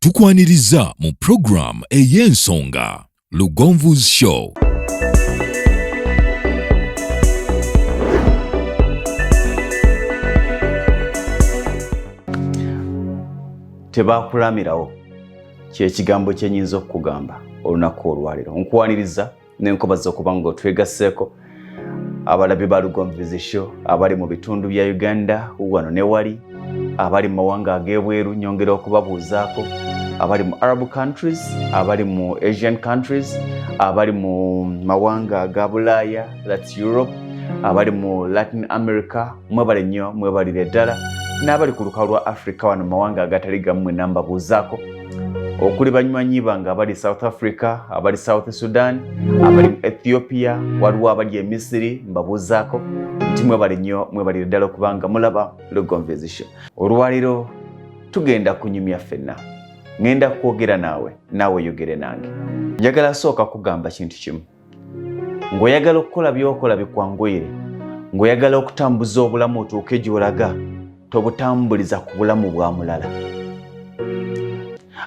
Tukwaniriza mu program ey'ensonga Lugonvu's Show. Tebakulamirawo kyekigambo kyenyinza okugamba olunaku olwaliro. Nkwaniriza n'enkobaza okuba nga otwegasseeko abalabi ba Lugonvu's Show abali mu bitundu bya Uganda wano ne wali, abali mu mawanga ag'ebweru nyongera okubabuuzaako, abali mu Arab countries, abali mu Asian countries, abali mu mawanga aga Bulaaya, that's Europe, abali mu Latin America, mwebale nnyo, mwebalire ddala, n'abali ku lukalu lwa Africa wano mawanga agatali gammwe nambabuuzaako, okuli banywanyi bange abali South Africa, abali South Sudan, abali mu Ethiopia, waliwo abali e Misiri mbabuuzaako nti mwebale nnyo, mwebalire ddala okubanga mulaba Lugonvu's Show. Olwaliro tugenda kunyumya ffenna. Ngenda kwogera naawe yogere nange. Njagala sooka kugamba kintu kimu. Ng'oyagala okukola by'okola bikwanguyire, ng'oyagala okutambuza obulamu otuuke gy'olaga, tobutambuliza ku bulamu bwa mulala.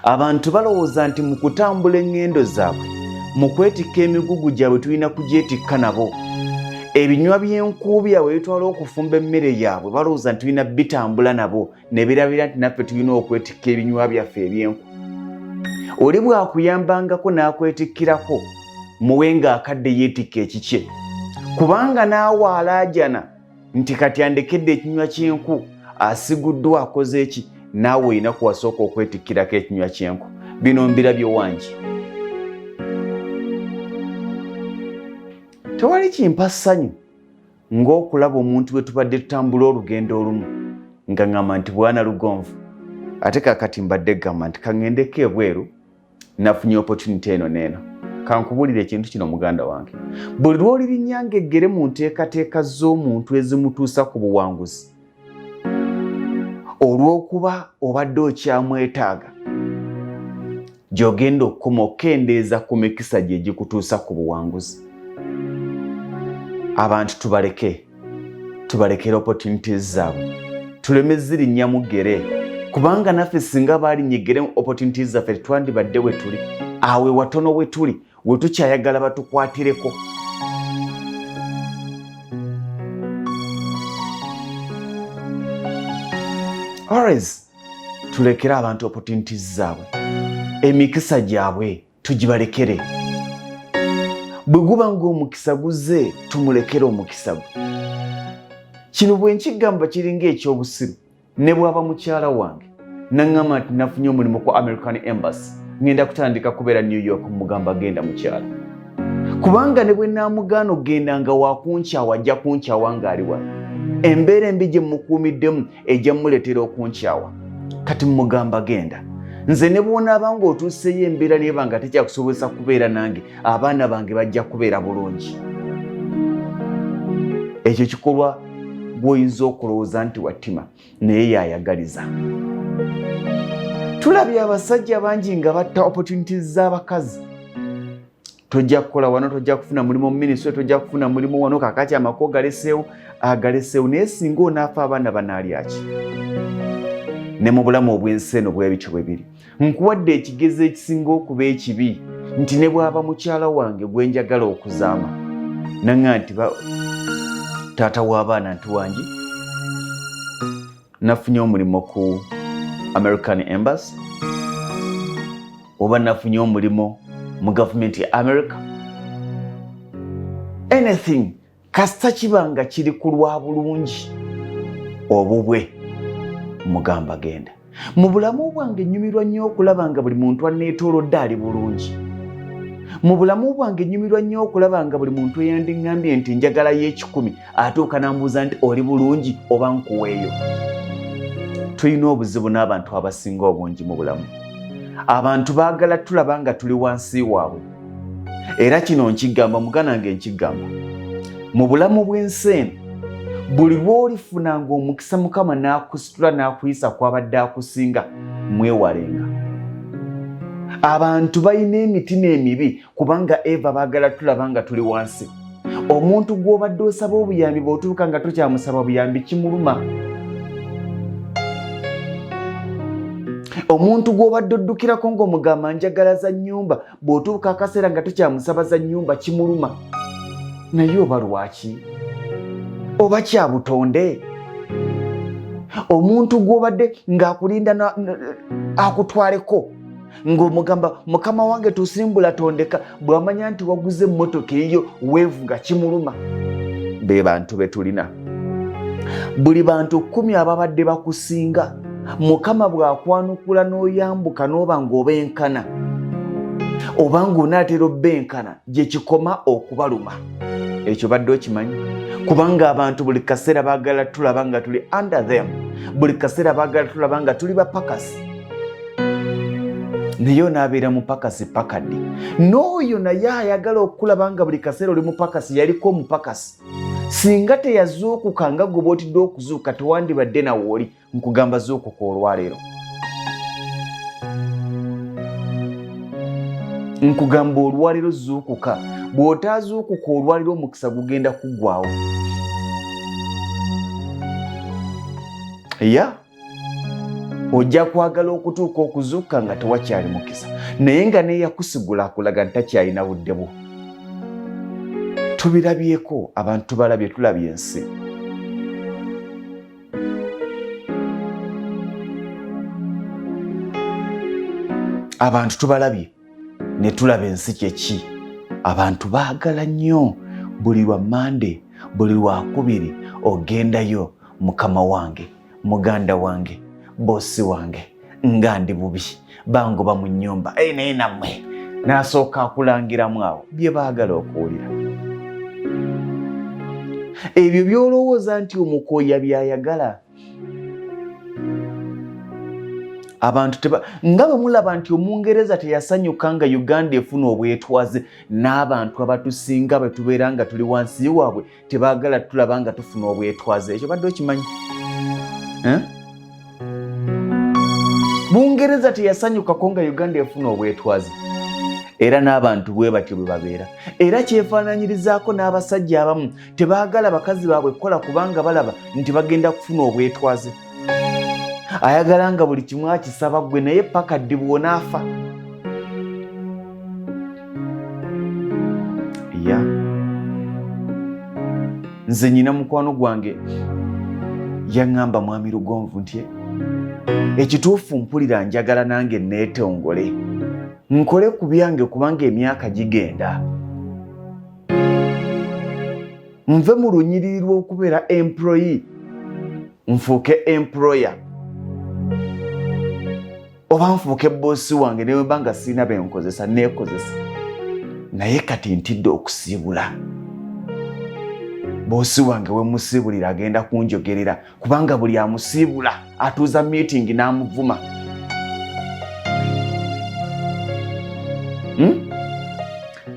Abantu balowooza nti mu kutambula engendo zaabwe, mu kwetikka emigugu gyabwe tulina kugyetikka nabo. Ebinywa by'enku byabwe bitwala okufumba emmere yaabwe balowooza nti tulina bitambula nabo, ne birabira nti naffe tulina okwetikka ebinywa byaffe eby'enku. Oli bw'akuyambangako n'akwetikkirako, muwe ng'akadde yeetikka ekikye. Kubanga naawe alaajana nti kati andekedde ekinywa ky'enku, asiguddwa akoze eki, naawe olina kuwasooka okwetikkirako ekinywa ky'enku. Bino mbirabye wangi. Tewali kimpa ssanyu ng'okulaba omuntu bwe tubadde tutambula olugendo olumu nga ngamba nti bwana Lugonvu, ate kakati mbadde gamba nti kaŋŋendeko ebweru nafunye opportunity eno n'eno. Kankubuulira ekintu kino muganda wange. Buli lw'olirinyanga eggere mu nteekateeka z'omuntu ezimutuusa ku buwanguzi, olw'okuba obadde okyamwetaaga, gy'ogenda okukoma okendeeza ku mikisa gye gikutuusa ku buwanguzi. Abantu tubalekere opportunities zaabwe, tuleme zirinnya mu ggere, kubanga naffe singa baalinnye eggere mu opportunities zaffe twandibadde we tuli, awe watono we tuli, we tukyayagala batukwatireko. Always tulekere abantu opportunities zaabwe, emikisa gyabwe tugibalekere. Bwe guba ng'omukisa guzze, tumulekere omukisa gwe. Kino bwe nkigamba kiringa ekyobusiru, ne bw'aba mukyala wange naŋŋamba nti nafunye omulimu ku American Embassy, ngenda kutandika kubeera New York, mugamba genda mukyala. Kubanga ne bwe naamugaana okgenda nga wakunkyawa ajja kunkyawa ng'ali wano. Embeera embi gye mukuumiddemu ejja mmuleetera okunkyawa. Kati mugamba genda. Nze ne bw'onaaba ng'otuuseyo embeera n'eba nga tekyakusobozesa kubeera nange, abaana bange bajja kubeera bulungi. Ekyo kikolwa gw'oyinza okulowooza nti wattima naye yayagaliza. Tulabye abasajja bangi nga batta opportunities z'abakazi. Tojja kukola wano, tojja kufuna mulimu mu minisitule, tojja kufuna mulimu wano, kakati amako agaleseewo, naye singa onaafa abaana banaalyaki? Ne mu bulamu obw'ensi eno bwe bityo bwe biri. Nkuwadde ekigezo ekisinga okuba ekibi nti ne bw'aba mukyala wange gwe njagala okuzaama, naŋŋa nti taata w'abaana nti wangi nafunye omulimu ku American Embassy, oba nafunye omulimu mu gavumenti ya America, anything kasita kibanga kiri ku lwa bulungi obubwe, mugamba genda. Mu bulamu bwange nnyumirwa nnyo okulaba nga buli muntu anneetoolodde ali bulungi. Mu bulamu bwange nnyumirwa nnyo okulaba nga buli muntu eyandiŋŋambye nti njagala y'ekikumi atuuka n'ambuuza nti oli bulungi oba nkuweeyo. Tulina obuzibu n'abantu abasinga obungi mu bulamu. Abantu baagala tulaba nga tuli wansi waabwe. Era kino nkigamba, muganange nkigamba, mu bulamu bw'ensi eno, buli lw'olifunanga omukisa Mukama n'akusitula n'akuyisa kw'abadde akusinga, mwewalenga. Abantu balina emitima emibi kubanga Eva baagala tulaba nga tuli wansi. Omuntu gw'obadde osaba obuyambi bw'otuuka nga tokyamusaba buyambi kimuluma. Omuntu gw'obadde oddukirako ng'omugamba njagala za nnyumba bw'otuuka akaseera nga tokyamusaba za nnyumba kimuluma. Naye oba lwaki? Oba kya butonde? Omuntu gw'obadde ng'akulinda akutwaleko ng'omugamba mukama wange tusimbula tondeka, bw'amanya nti waguze emmotoka eyo weevuga kimuluma. Be bantu be tulina. Buli bantu 10 ababadde bakusinga Mukama bw'akwanukula n'oyambuka n'oba ng'obenkana oba ng'onaatera obbenkana gye kikoma okubaluma. Ekyo badde okimanyi? Kubanga abantu buli kaseera baagala tulaba nga tuli under them, buli kaseera baagala tulaba nga tuli bapakasi. Naye onaabeera mupakasi pakadde. N'oyo naye ayagala okulaba nga buli kaseera oli mupakasi yaliko omupakasi. Singa teyazuukuka nga gwe bw'otidde okuzuuka tewandibadde nawe oli. Nkugamba zuukuka olwaleero. Nkugamba olwaleero zuukuka. Bw'otaazuukuka olwaleero omukisa gugenda kuggwaawo. Ojja kwagala okutuuka okuzuuka nga tewakyali mukisa, naye nga neeyakusigula akulaga ntakyalina budde bwo. Tubirabyeko, abantu tubalabye, tulabye ensi. Abantu tubalabye ne tulaba ensi kyeki. Abantu baagala nnyo buli lwa Mande, buli lwakubiri ogendayo mukama wange, muganda wange, bosi wange nga ndi bubi bangoba mu nnyumba naye nammwe n'asooka akulangiramu awo bye baagala okuwulira. Ebyo by'olowooza nti omukooya byayagala. Abantu nga bwe mulaba nti Omungereza teyasanyuka nga Uganda efuna obwetwaze, n'abantu abatusinga bwe tubeera nga tuli wansi waabwe tebaagala tulaba nga tufuna obwetwaze. Ekyo badde okimanyi? Bungereza teyasanyukako nga Uganda efuna obwetwaze. Era n'abantu bwe batyo bwe babeera. Era kyefaananyirizaako n'abasajja abamu tebaagala bakazi baabwe kukola kubanga balaba nti bagenda kufuna obwetwaze. Ayagala nga buli kimu akisaba ggwe naye paka ddi bw'onaafa. Nze nnyina mukwano gwange yaŋŋamba mwami Lugonvu nti ekituufu mpulira njagala nange neetongole nkole ku byange kubanga emyaka gigenda. Nve mu lunyiriri lw'okubeera employee nfuuke employer. Oba nfuuke boosi wange ne bwe nga sirina be nkozesa neekozesa. Naye kati ntidde okusiibula. Boosi wange we musiibulira agenda kunjogerera kubanga buli amusiibula atuuza meeting n'amuvuma.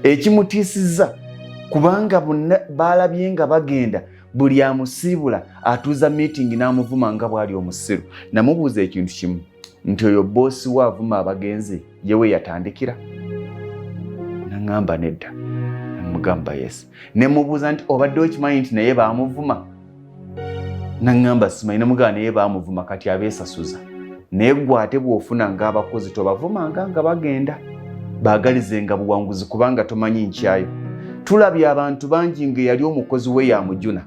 Ekimutiisizza kubanga bonna baalabye nga bagenda buli amusiibula atuuza meeting n'amuvuma nga bw'ali omusiru. Namubuuza ekintu kimu nti oyo boosi waavuma abagenzi yewe yatandikira? Naŋŋamba nedda. Namugamba yes. Ne mubuuza nti obadde okimanyi nti naye baamuvuma? Naŋŋamba simanyi. Namugamba naye baamuvuma kati abeesasuza. Naye ggwe ate bw'ofuna ng'abakozi tobavumanga nga bagenda. Baagalizenga buwanguzi kubanga tomanyi nkyayo. Tulabye abantu bangi nga yali omukozi we yamujuna.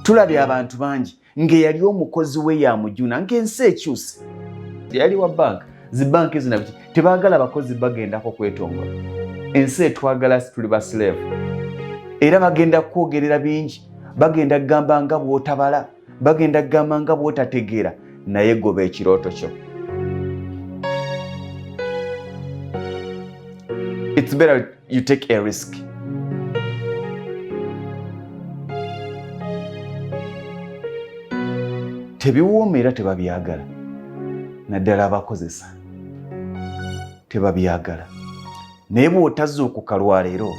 Tulabye abantu bangi nga yali omukozi we yamujuna ng'ensi ekyuse. Yali wa banka. Zibanki zina biki tebaagala abakozi bagendako kwetongola. Ensi etwagala tuli ba slave. Era bagenda kwogerera bingi, bagenda kugamba nga bw'otabala, bagenda kugamba nga bw'otategeera, naye goba ekirooto kyo. It's better you take a risk. Tebiwooma era tebabyagala. Naddala abakozesa tebabyagala. Naye bw'otazuukuka lwaleero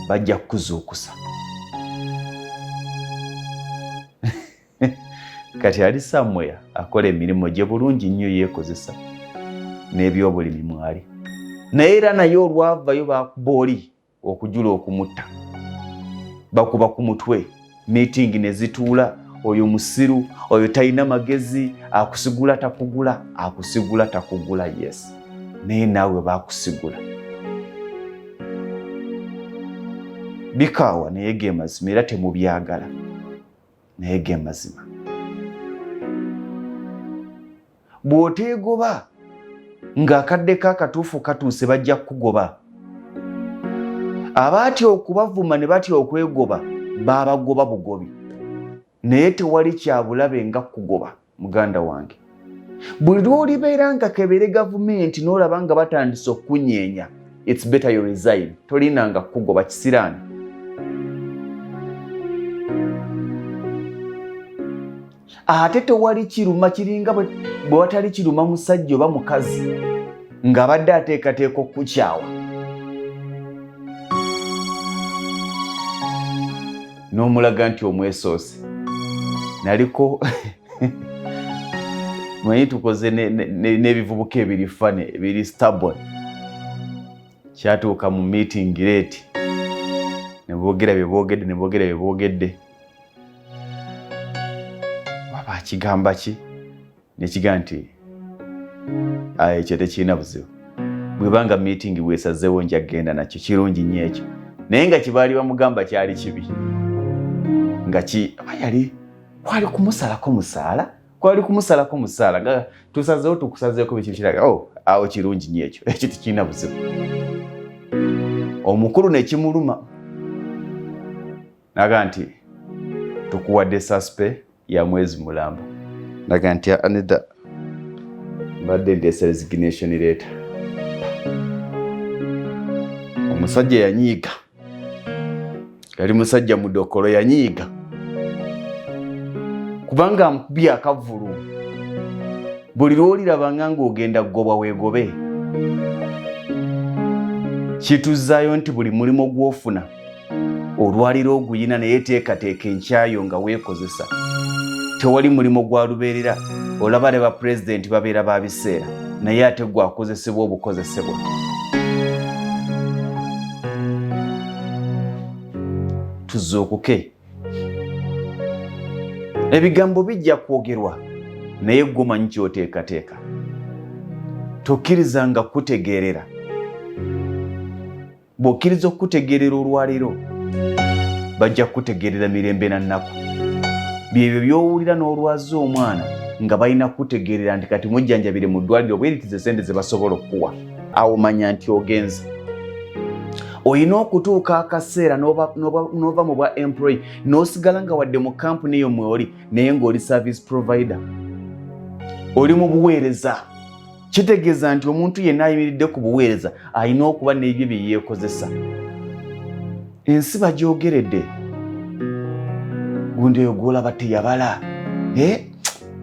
bajja kukuzuukusa. Kati ali somewhere akola emirimu gye bulungi nnyo yeekozesa n'ebyobulimi mwali. Naye era naye olwavayo baakuba oli okujula okumutta. Bakuba ku mutwe, meeting ne zituula, oyo musiru, oyo talina magezi, akusigula takugula, yes. Naye naawe bakusigula. Bikaawa naye ge mazima era temubyagala. Naye ge mazima. Bw'oteegoba ng'akadde k'akatuufu katuuse bajja kukugoba. Abaatya okubavuma ne batya okwegoba baabagoba bugobi. Naye tewali kyabulabe nga kugoba, muganda wange. Buli lw'olibeera nga kebere gavumenti n'olaba nga batandise okunyeenya, it's better you resign. Tolinanga kugoba kisiraani. Ate tewali kiruma kiringa bwe watali kiruma musajja oba mukazi ng'abadde ateekateeka okukukyawa. N'omulaga nti omwesoose. Naliko manyi tukoze n'ebivubuka ebiri fane ebiri stubborn. Kyatuuka mu meeting late ne boogera bye boogedde. Waba kigamba ki? Ne kiga nti ekyo tekirina buzibu. Bwebanga meeting weesazeewo nja genda nakyo kirungi nnyo ekyo. Naye nga kibaali bamugamba kyali kibi. Nga yali kwali kumusalako musaala nga tukusazeeko biki kiraga awo kirungi nnyo ekyo tekirina buzibu. Omukulu ne kimuluma naga nti tukuwadde suspe ya mwezi mulamba. Naga nti anida mbadde ndeesa resignation letter. Omusajja yanyiiga. Yali musajja mudokolo yanyiiga. Kubanga amukubye akavulu. Buli lw'oliraba ng'ogenda kugobwa weegobe. Kituzzaayo nti buli mulimo gw'ofuna olwaliro oguyina naye teekateeka enkyayo nga weekozesa. Tewali mulimo gwa lubeerera. Olaba ne ba pulezidenti babeera ba biseera naye ate gwakozesebwa obukozesebwa. Tuzookuke. Ebigambo bijja kwogerwa naye gomanyi ky'oteekateeka. Tokkirizanga kutegeerera. Bw'okkiriza okutegeerera olwaliro bajja kutegeerera mirembe na nnaku. Byebyo by'owulira n'olwaza omwana nga balina kutegeerera nti kati mujjanjabire mu ddwaliro bweritize sente ze basobola okuwa. Awo manya nti ogenze. Oyina okutuuka akaseera n'ova mu bwa employee n'osigala nga wadde mu kampuni eyo mw'oli naye ng'oli service provider. Oli mu buweereza. Kitegeeza nti omuntu yenna ayimiridde ku buweereza alina okuba n'ebyo bye yeekozesa. Ensi bagyogeredde. Gundi eyo gw'olaba teyabala.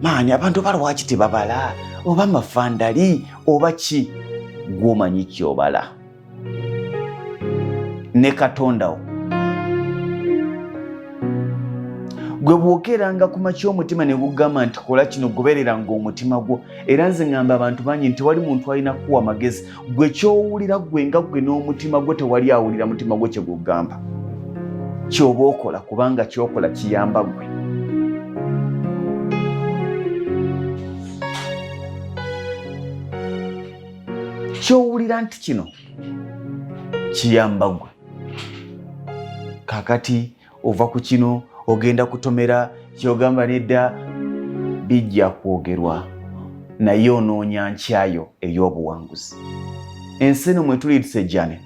Maani abantu balwaki tebabala? Oba mafandali oba ki? Gw'omanyi ky'obala. Ne Katondawo. Gwe bwokeranga ku makya omutima ne gugamba nti kola kino gobereranga omutima gwo. Era nze ngamba abantu bangi nti tewali muntu alina kuwa magezi. Gwe ky'owulira gwe nga gwe n'omutima gwo tewali awulira mutima gwo kye gugamba. Ky'oba okola kubanga ky'okola kiyamba gwe. Ky'owulira nti kino kiyamba gwe. Kakati ova ku kino ogenda kutomera ky'ogamba nedda bijja kwogerwa naye onoonya nkyayo ey'obuwanguzi. Ensi eno mwe tuliyitise Jane.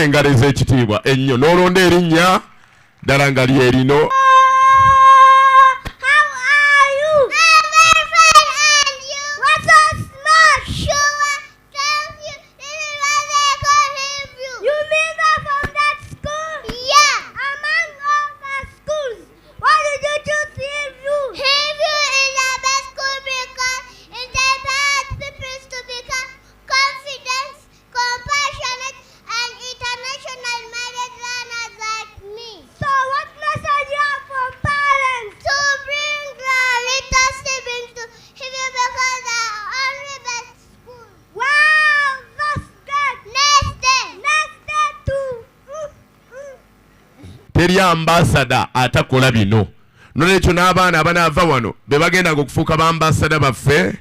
engalo ez'ekitiibwa ennyo n'olonda erinnya ddala nga lyerino. Teri ambassador atakola bino. Nolwekyo n'abaana abanaava wano be bagenda okufuuka ba ambassador baffe.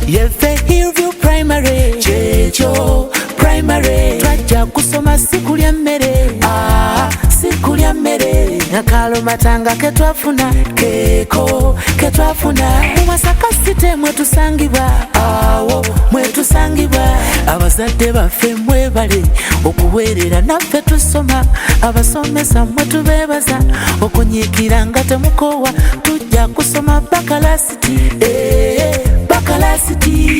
Yefe Hillview Primary, Checho Primary, twajja kusoma siku lya mmere, siku lya mmere, nakalo matanga ketwafuna, keko ketwafuna, mu Masaka City mwetusangibwa, awo mwetusangibwa, abazadde baffe mwebale okuweerera naffe tusoma, abasomesa mwetubeebaza okunyiikira nga temukowa, tujja kusoma Bakalasiti, Bakalasiti.